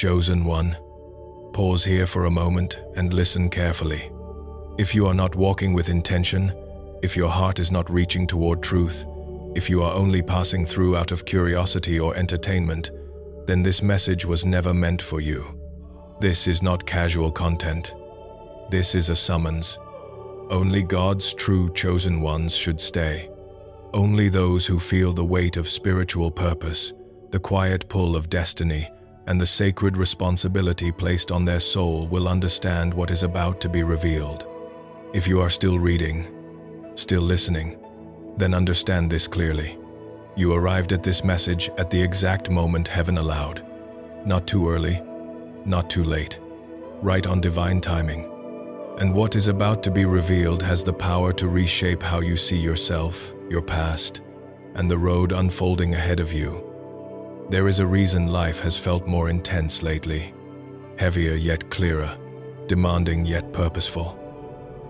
Chosen one, pause here for a moment and listen carefully. If you are not walking with intention, if your heart is not reaching toward truth, if you are only passing through out of curiosity or entertainment, then this message was never meant for you. This is not casual content. This is a summons. Only God's true chosen ones should stay. Only those who feel the weight of spiritual purpose, the quiet pull of destiny, and the sacred responsibility placed on their soul will understand what is about to be revealed. If you are still reading, still listening, then understand this clearly. You arrived at this message at the exact moment heaven allowed. Not too early, not too late. Right on divine timing. And what is about to be revealed has the power to reshape how you see yourself, your past, and the road unfolding ahead of you. There is a reason life has felt more intense lately. Heavier yet clearer, demanding yet purposeful.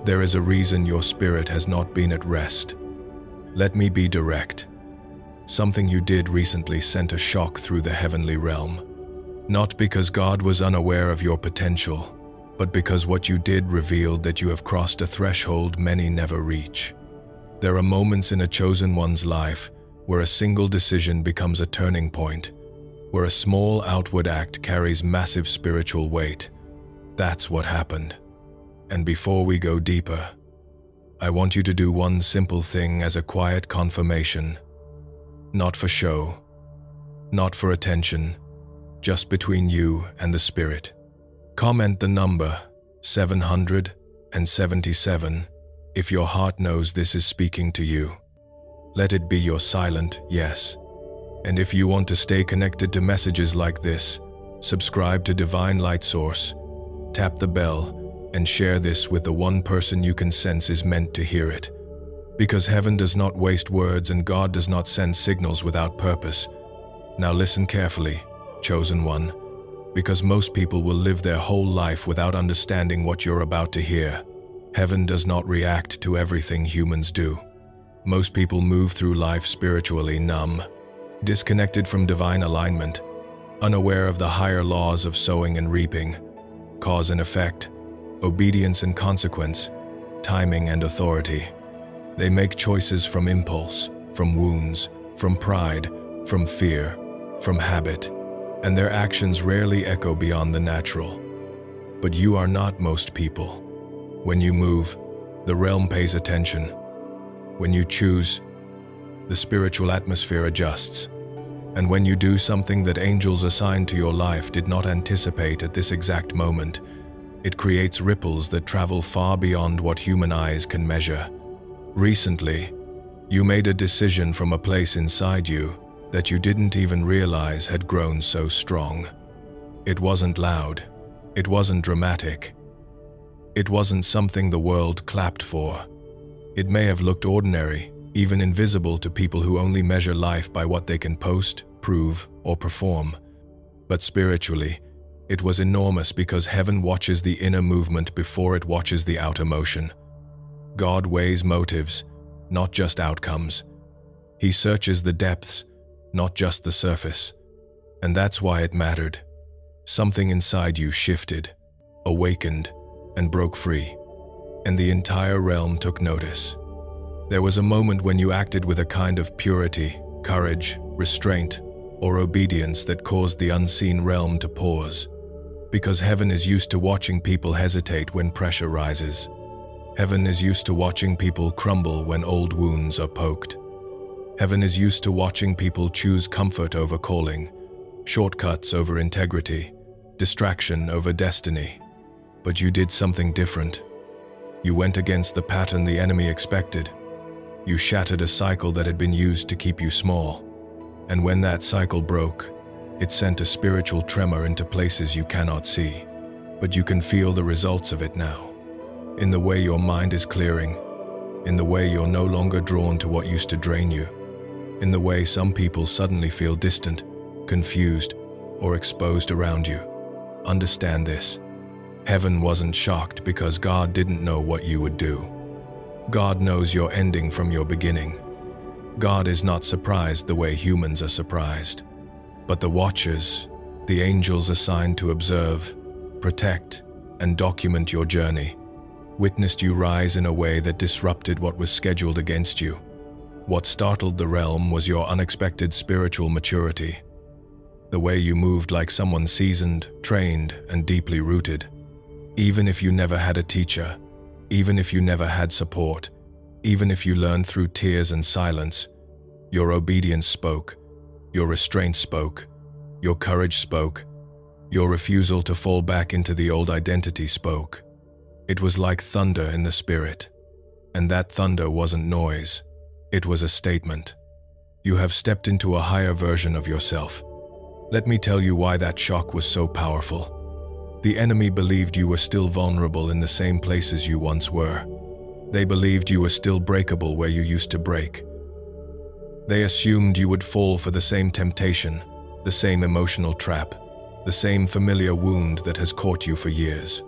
There is a reason your spirit has not been at rest. Let me be direct. Something you did recently sent a shock through the heavenly realm. Not because God was unaware of your potential, but because what you did revealed that you have crossed a threshold many never reach. There are moments in a chosen one's life where a single decision becomes a turning point, where a small outward act carries massive spiritual weight. That's what happened. And before we go deeper, I want you to do one simple thing as a quiet confirmation. Not for show, not for attention, just between you and the Spirit. Comment the number 777 if your heart knows this is speaking to you. Let it be your silent yes. And if you want to stay connected to messages like this, subscribe to Divine Light Source, tap the bell, and share this with the one person you can sense is meant to hear it. Because heaven does not waste words and God does not send signals without purpose. Now listen carefully, chosen one, because most people will live their whole life without understanding what you're about to hear. Heaven does not react to everything humans do. Most people move through life spiritually numb, disconnected from divine alignment, unaware of the higher laws of sowing and reaping, cause and effect, obedience and consequence, timing and authority. They make choices from impulse, from wounds, from pride, from fear, from habit, and their actions rarely echo beyond the natural. But you are not most people. When you move, the realm pays attention. When you choose, the spiritual atmosphere adjusts. And when you do something that angels assigned to your life did not anticipate at this exact moment, it creates ripples that travel far beyond what human eyes can measure. Recently, you made a decision from a place inside you that you didn't even realize had grown so strong. It wasn't loud. It wasn't dramatic. It wasn't something the world clapped for. It may have looked ordinary, even invisible to people who only measure life by what they can post, prove, or perform. But spiritually, it was enormous because heaven watches the inner movement before it watches the outer motion. God weighs motives, not just outcomes. He searches the depths, not just the surface. And that's why it mattered. Something inside you shifted, awakened, and broke free. And the entire realm took notice. There was a moment when you acted with a kind of purity, courage, restraint, or obedience that caused the unseen realm to pause. Because heaven is used to watching people hesitate when pressure rises. Heaven is used to watching people crumble when old wounds are poked. Heaven is used to watching people choose comfort over calling, shortcuts over integrity, distraction over destiny. But you did something different. You went against the pattern the enemy expected. You shattered a cycle that had been used to keep you small. And when that cycle broke, it sent a spiritual tremor into places you cannot see. But you can feel the results of it now. In the way your mind is clearing, in the way you're no longer drawn to what used to drain you, in the way some people suddenly feel distant, confused, or exposed around you. Understand this. Heaven wasn't shocked because God didn't know what you would do. God knows your ending from your beginning. God is not surprised the way humans are surprised. But the watchers, The angels assigned to observe, protect, and document your journey witnessed you rise in a way that disrupted what was scheduled against you. What startled the realm was your unexpected spiritual maturity. The way you moved like someone seasoned, trained, and deeply rooted. Even if you never had a teacher, even if you never had support, even if you learned through tears and silence, your obedience spoke, your restraint spoke, your courage spoke, your refusal to fall back into the old identity spoke. It was like thunder in the spirit. And that thunder wasn't noise. It was a statement. You have stepped into a higher version of yourself. Let me tell you why that shock was so powerful. The enemy believed you were still vulnerable in the same places you once were. They believed you were still breakable where you used to break. They assumed you would fall for the same temptation, the same emotional trap, the same familiar wound that has caught you for years.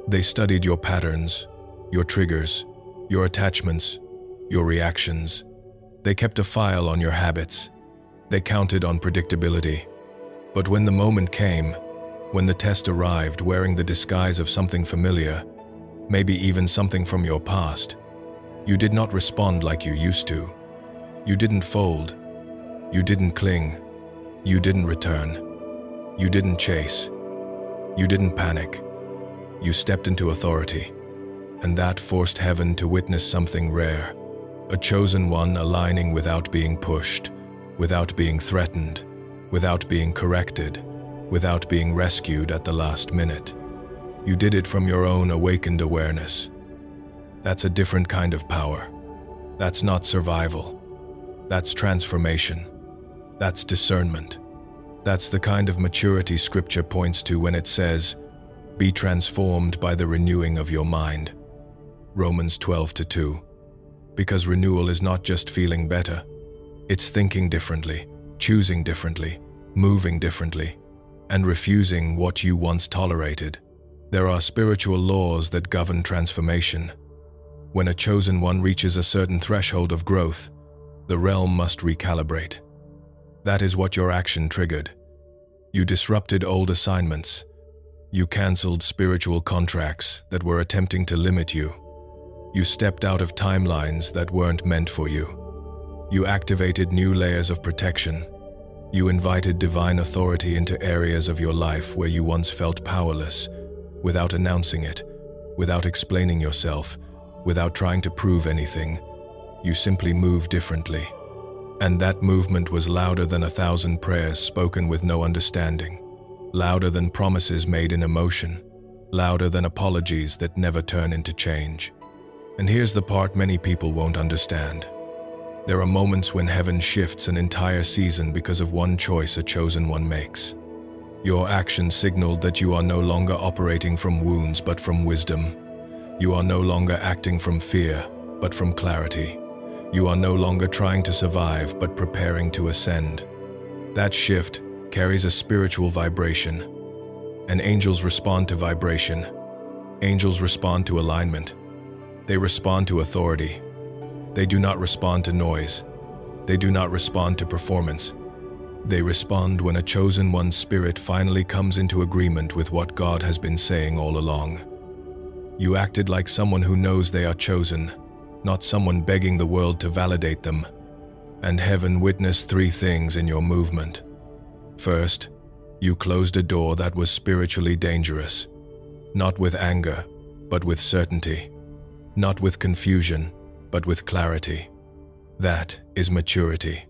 They studied your patterns, your triggers, your attachments, your reactions. They kept a file on your habits. They counted on predictability. But when the moment came, when the test arrived wearing the disguise of something familiar, maybe even something from your past, you did not respond like you used to. You didn't fold. You didn't cling. You didn't return. You didn't chase. You didn't panic. You stepped into authority, and that forced heaven to witness something rare, a chosen one aligning without being pushed, without being threatened, without being corrected, without being rescued at the last minute. You did it from your own awakened awareness. That's a different kind of power. That's not survival. That's transformation. That's discernment. That's the kind of maturity Scripture points to when it says, "Be transformed by the renewing of your mind." Romans 12:2. Because renewal is not just feeling better. It's thinking differently, choosing differently, moving differently, and refusing what you once tolerated. There are spiritual laws that govern transformation. When a chosen one reaches a certain threshold of growth, the realm must recalibrate. That is what your action triggered. You disrupted old assignments. You cancelled spiritual contracts that were attempting to limit you. You stepped out of timelines that weren't meant for you. You activated new layers of protection. You invited divine authority into areas of your life where you once felt powerless, without announcing it, without explaining yourself, without trying to prove anything. You simply moved differently. And that movement was louder than 1,000 prayers spoken with no understanding. Louder than promises made in emotion, louder than apologies that never turn into change. And here's the part many people won't understand. There are moments when heaven shifts an entire season because of one choice a chosen one makes. Your action signaled that you are no longer operating from wounds but from wisdom. You are no longer acting from fear but from clarity. You are no longer trying to survive but preparing to ascend. That shift carries a spiritual vibration, and angels respond to vibration. Angels respond to alignment. They respond to authority. They do not respond to noise. They do not respond to performance. They respond when a chosen one's spirit finally comes into agreement with what God has been saying all along. You acted like someone who knows they are chosen, not someone begging the world to validate them. And heaven witnessed 3 things in your movement. First, you closed a door that was spiritually dangerous, not with anger, but with certainty, not with confusion, but with clarity. That is maturity,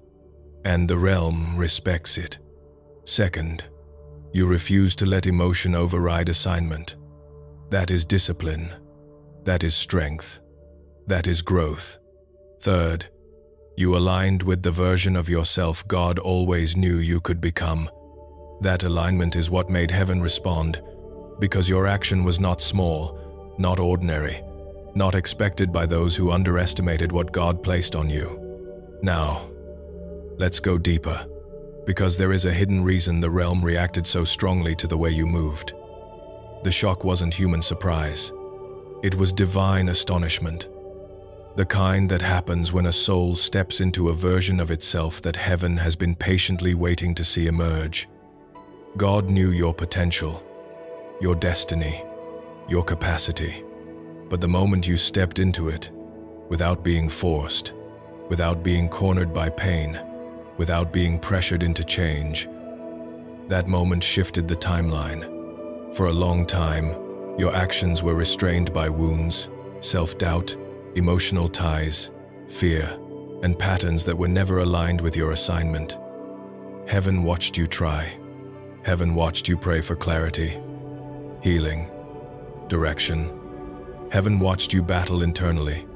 and the realm respects it. Second, you refuse to let emotion override assignment. That is discipline. That is strength. That is growth. Third, you aligned with the version of yourself God always knew you could become. That alignment is what made heaven respond, because your action was not small, not ordinary, not expected by those who underestimated what God placed on you. Now, let's go deeper, because there is a hidden reason the realm reacted so strongly to the way you moved. The shock wasn't human surprise. It was divine astonishment. The kind that happens when a soul steps into a version of itself that heaven has been patiently waiting to see emerge. God knew your potential, your destiny, your capacity. But the moment you stepped into it, without being forced, without being cornered by pain, without being pressured into change, that moment shifted the timeline. For a long time, your actions were restrained by wounds, self-doubt, emotional ties, fear, and patterns that were never aligned with your assignment. Heaven watched you try. Heaven watched you pray for clarity, healing, direction. Heaven watched you battle internally,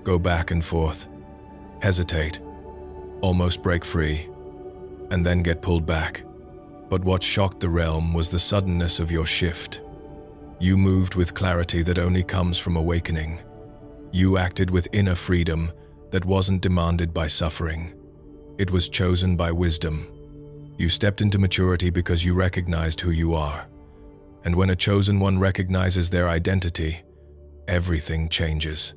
go back and forth, hesitate, almost break free, and then get pulled back. But what shocked the realm was the suddenness of your shift. You moved with clarity that only comes from awakening. You acted with inner freedom that wasn't demanded by suffering. It was chosen by wisdom. You stepped into maturity because you recognized who you are. And when a chosen one recognizes their identity, everything changes.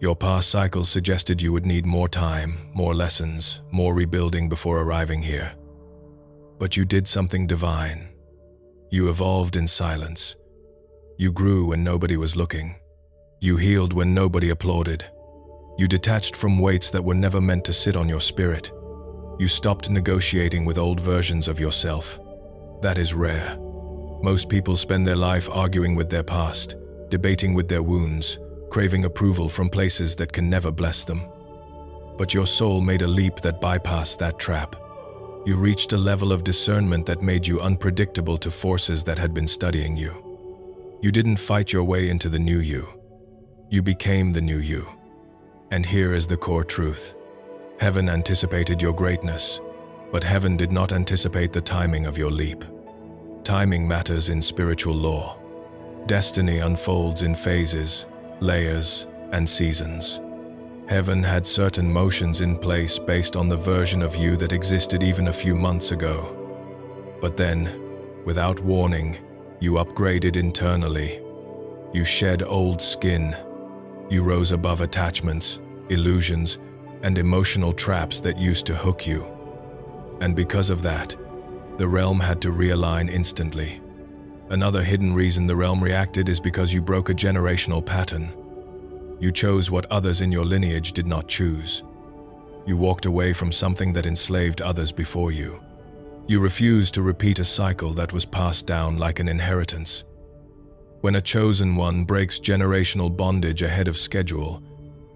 Your past cycles suggested you would need more time, more lessons, more rebuilding before arriving here. But you did something divine. You evolved in silence. You grew when nobody was looking. You healed when nobody applauded. You detached from weights that were never meant to sit on your spirit. You stopped negotiating with old versions of yourself. That is rare. Most people spend their life arguing with their past, debating with their wounds, craving approval from places that can never bless them. But your soul made a leap that bypassed that trap. You reached a level of discernment that made you unpredictable to forces that had been studying you. You didn't fight your way into the new you. You became the new you. And here is the core truth. Heaven anticipated your greatness, but heaven did not anticipate the timing of your leap. Timing matters in spiritual law. Destiny unfolds in phases, layers, and seasons. Heaven had certain motions in place based on the version of you that existed even a few months ago. But then, without warning, you upgraded internally. You shed old skin. You rose above attachments, illusions, and emotional traps that used to hook you. And because of that, the realm had to realign instantly. Another hidden reason the realm reacted is because you broke a generational pattern. You chose what others in your lineage did not choose. You walked away from something that enslaved others before you. You refused to repeat a cycle that was passed down like an inheritance. When a chosen one breaks generational bondage ahead of schedule,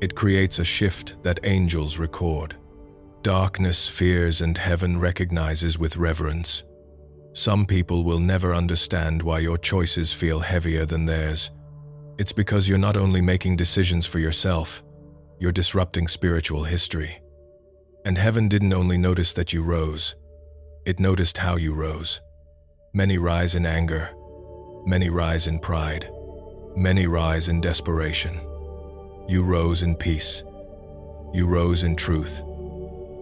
it creates a shift that angels record. Darkness fears and heaven recognizes with reverence. Some people will never understand why your choices feel heavier than theirs. It's because you're not only making decisions for yourself, you're disrupting spiritual history. And heaven didn't only notice that you rose, it noticed how you rose. Many rise in anger, many rise in pride, many rise in desperation. You rose in peace. You rose in truth.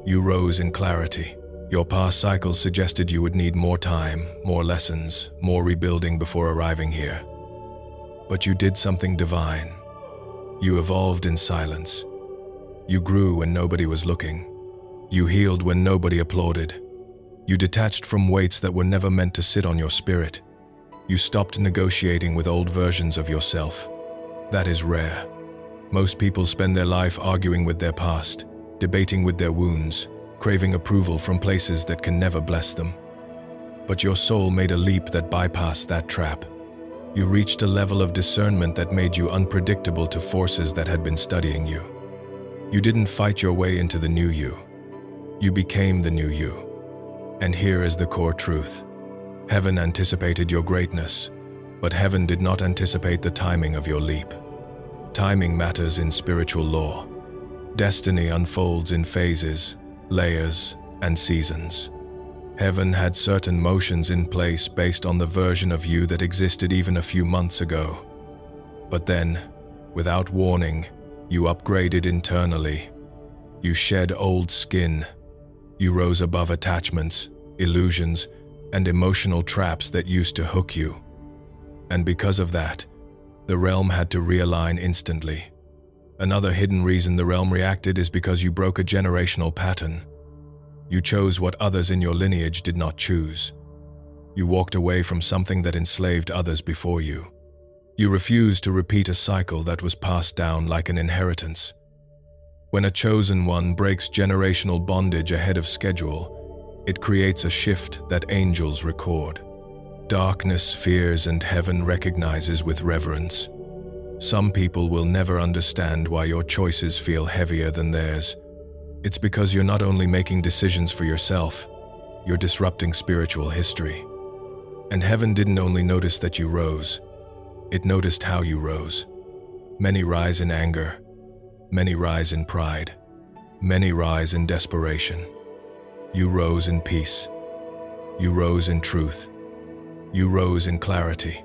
You rose in clarity. Your past cycles suggested you would need more time, more lessons, more rebuilding before arriving here. But you did something divine. You evolved in silence. You grew when nobody was looking. You healed when nobody applauded. You detached from weights that were never meant to sit on your spirit. You stopped negotiating with old versions of yourself. That is rare. Most people spend their life arguing with their past, debating with their wounds, craving approval from places that can never bless them. But your soul made a leap that bypassed that trap. You reached a level of discernment that made you unpredictable to forces that had been studying you. You didn't fight your way into the new you. You became the new you. And here is the core truth. Heaven anticipated your greatness, but heaven did not anticipate the timing of your leap. Timing matters in spiritual law. Destiny unfolds in phases, layers, and seasons. Heaven had certain motions in place based on the version of you that existed even a few months ago. But then, without warning, you upgraded internally. You shed old skin. You rose above attachments, illusions, and emotional traps that used to hook you. And because of that, the realm had to realign instantly. Another hidden reason the realm reacted is because you broke a generational pattern. You chose what others in your lineage did not choose. You walked away from something that enslaved others before you. You refused to repeat a cycle that was passed down like an inheritance. When a chosen one breaks generational bondage ahead of schedule, it creates a shift that angels record. Darkness fears and heaven recognizes with reverence. Some people will never understand why your choices feel heavier than theirs. It's because you're not only making decisions for yourself, you're disrupting spiritual history. And heaven didn't only notice that you rose, it noticed how you rose. Many rise in anger, many rise in pride, many rise in desperation. You rose in peace. You rose in truth. You rose in clarity.